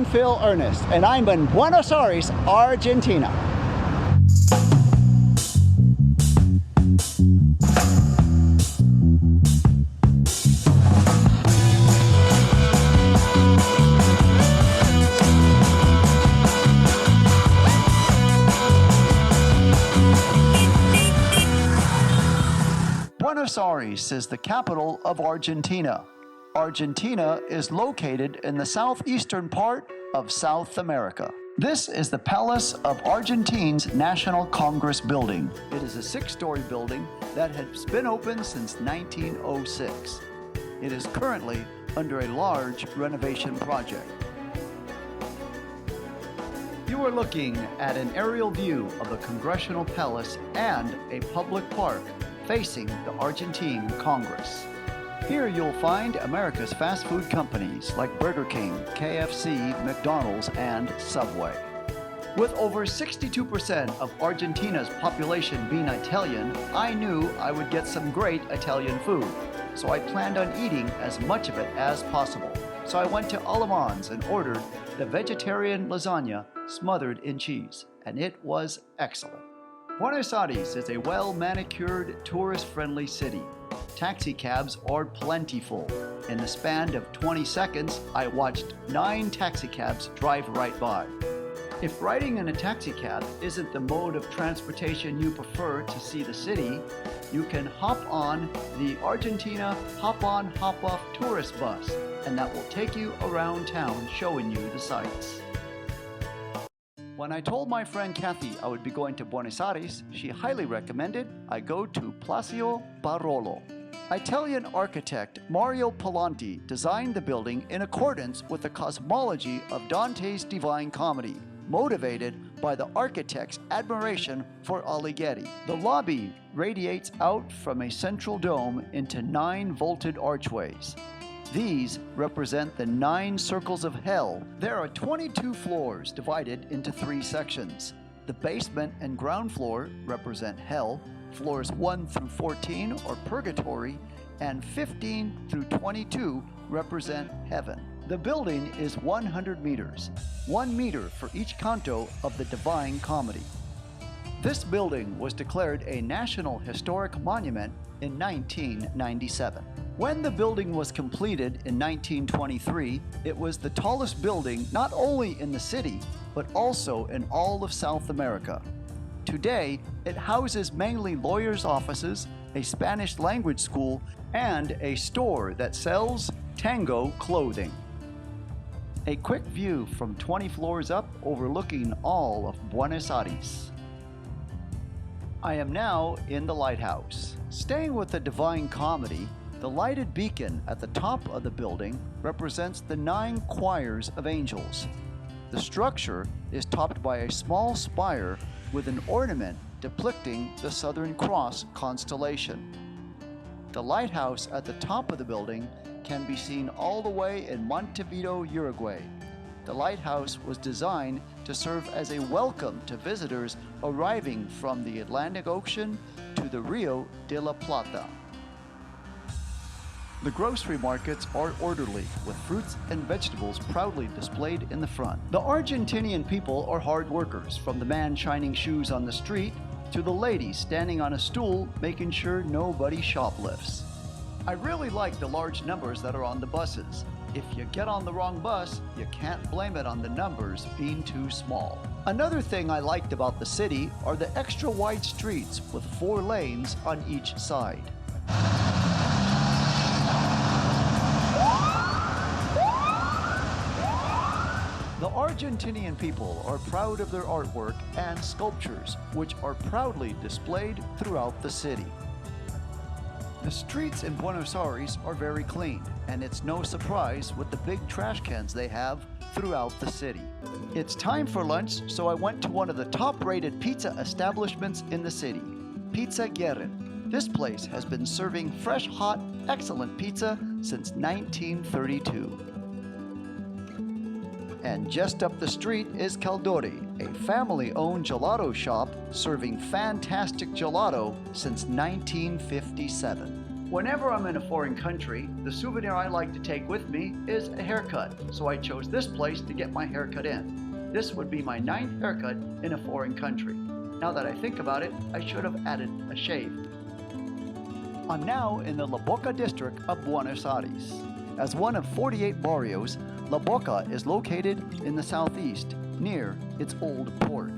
I'm Phil Ernest, and I'm in Buenos Aires, Argentina. Buenos Aires is the capital of Argentina. Argentina is located in the southeastern part of South America. This is the Palace of Argentina's National Congress building. It is a 6-story building that has been open since 1906. It is currently under a large renovation project. You are looking at an aerial view of the Congressional Palace and a public park facing the Argentine Congress. Here you'll find America's fast food companies like Burger King, KFC, McDonald's, and Subway. With over 62% of Argentina's population being Italian, I knew I would get some great Italian food, so I planned on eating as much of it as possible. So I went to Alemán's and ordered the vegetarian lasagna smothered in cheese, and it was excellent. Buenos Aires is a well-manicured, tourist-friendly city. Taxi cabs are plentiful. In the span of 20 seconds, I watched 9 taxi cabs drive right by. If riding in a taxi cab isn't the mode of transportation you prefer to see the city, you can hop on the Argentina hop-on, hop-off tourist bus, and that will take you around town showing you the sights. When I told my friend Kathy I would be going to Buenos Aires, she highly recommended I go to Palacio Barolo. Italian architect Mario Palanti designed the building in accordance with the cosmology of Dante's Divine Comedy, motivated by the architect's admiration for Alighieri. The lobby radiates out from a central dome into 9 vaulted archways. These represent the 9 circles of hell. There are 22 floors divided into 3 sections. The basement and ground floor represent hell, floors 1 through 14 are purgatory, and 15 through 22 represent heaven. The building is 100 meters, 1 meter for each canto of the Divine Comedy. This building was declared a National Historic Monument in 1997. When the building was completed in 1923, it was the tallest building not only in the city, but also in all of South America. Today, it houses mainly lawyers' offices, a Spanish language school, and a store that sells Tango clothing. A quick view from 20 floors up overlooking all of Buenos Aires. I am now in the Lighthouse. Staying with the Divine Comedy, the lighted beacon at the top of the building represents the 9 choirs of angels. The structure is topped by a small spire with an ornament depicting the Southern Cross constellation. The lighthouse at the top of the building can be seen all the way in Montevideo, Uruguay. The lighthouse was designed to serve as a welcome to visitors arriving from the Atlantic Ocean to the Rio de la Plata. The grocery markets are orderly, with fruits and vegetables proudly displayed in the front. The Argentinian people are hard workers, from the man shining shoes on the street to the lady standing on a stool making sure nobody shoplifts. I really like the large numbers that are on the buses. If you get on the wrong bus, you can't blame it on the numbers being too small. Another thing I liked about the city are the extra wide streets with 4 lanes on each side. The Argentinian people are proud of their artwork and sculptures, which are proudly displayed throughout the city. The streets in Buenos Aires are very clean, and it's no surprise with the big trash cans they have throughout the city. It's time for lunch, so I went to one of the top-rated pizza establishments in the city, Pizza Guerin. This place has been serving fresh, hot, excellent pizza since 1932. And just up the street is Caldori, a family-owned gelato shop serving fantastic gelato since 1957. Whenever I'm in a foreign country, the souvenir I like to take with me is a haircut, so I chose this place to get my haircut in. This would be my 9th haircut in a foreign country. Now that I think about it, I should have added a shave. I'm now in the Boca District of Buenos Aires. As one of 48 barrios, La Boca is located in the southeast, near its old port.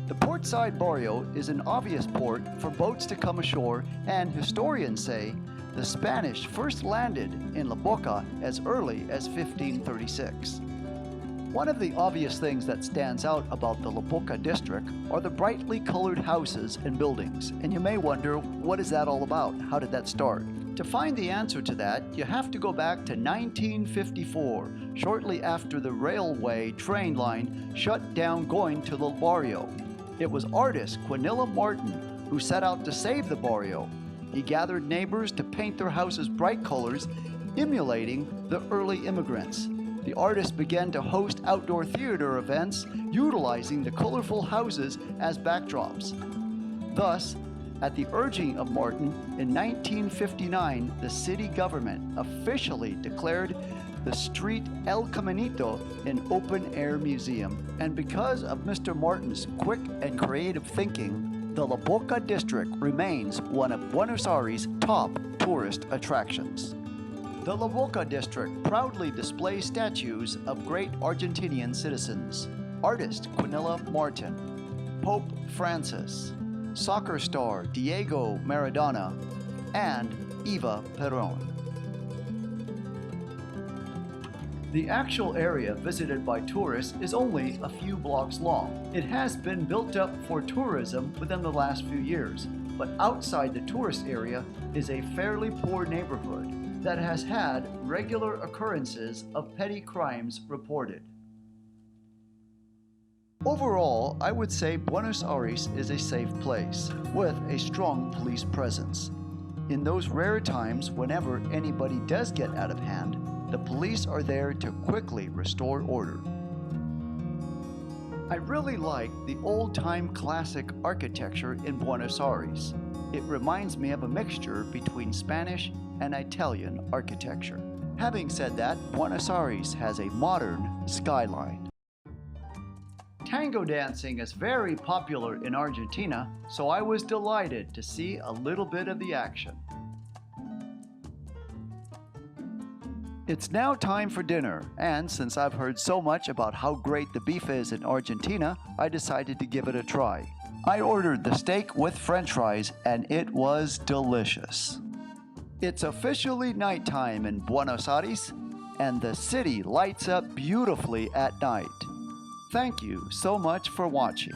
The portside barrio is an obvious port for boats to come ashore, and historians say the Spanish first landed in La Boca as early as 1536. One of the obvious things that stands out about the La Boca district are the brightly colored houses and buildings, and you may wonder, what is that all about? How did that start? To find the answer to that, you have to go back to 1954, shortly after the railway train line shut down going to the barrio. It was artist Quinilla Martin who set out to save the barrio. He gathered neighbors to paint their houses bright colors, emulating the early immigrants. The artist began to host outdoor theater events, utilizing the colorful houses as backdrops. Thus, at the urging of Martin, in 1959, the city government officially declared the street El Caminito an open-air museum. And because of Mr. Martin's quick and creative thinking, the La Boca district remains one of Buenos Aires' top tourist attractions. The La Boca district proudly displays statues of great Argentinian citizens: artist Quinilla Martin, Pope Francis, soccer star Diego Maradona, and Eva Perón. The actual area visited by tourists is only a few blocks long. It has been built up for tourism within the last few years, but outside the tourist area is a fairly poor neighborhood that has had regular occurrences of petty crimes reported. Overall, I would say Buenos Aires is a safe place with a strong police presence. In those rare times whenever anybody does get out of hand, the police are there to quickly restore order. I really like the old-time classic architecture in Buenos Aires. It reminds me of a mixture between Spanish and Italian architecture. Having said that, Buenos Aires has a modern skyline. Tango dancing is very popular in Argentina, so I was delighted to see a little bit of the action. It's now time for dinner, and since I've heard so much about how great the beef is in Argentina, I decided to give it a try. I ordered the steak with French fries, and it was delicious. It's officially nighttime in Buenos Aires, and the city lights up beautifully at night. Thank you so much for watching.